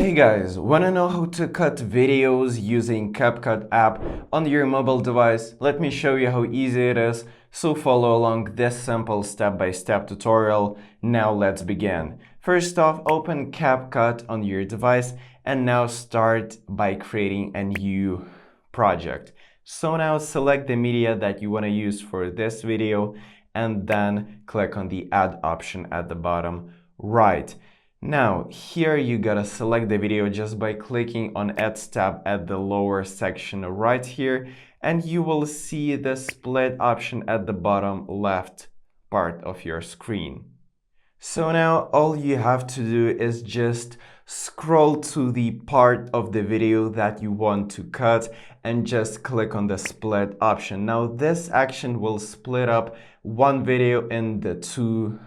Hey guys, wanna know how to cut videos using CapCut app on your mobile device? Let me show you how easy it is, so follow along this simple step-by-step tutorial. Now let's begin. First off, open CapCut on your device and now start by creating a new project. So now select the media that you want to use for this video and then click on the add option at the bottom right. Now, here you gotta select the video just by clicking on Add tab at the lower section right here, and you will see the split option at the bottom left part of your screen. So now all you have to do is just scroll to the part of the video that you want to cut and just click on the split option. Now this action will split up one video in the two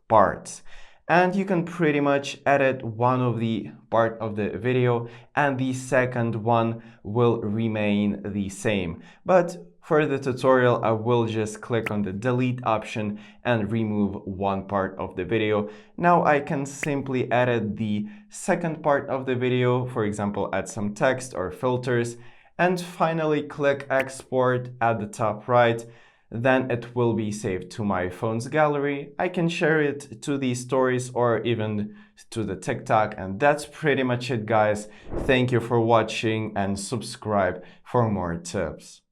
parts. And you can pretty much edit one of the part of the video and the second one will remain the same. But for the tutorial, I will just click on the delete option and remove one part of the video. Now I can simply edit the second part of the video, for example, add some text or filters, and finally click export at the top right. Then it will be saved to my phone's gallery. I can share it to the stories or even to the TikTok, and that's pretty much it, guys. Thank you for watching and subscribe for more tips.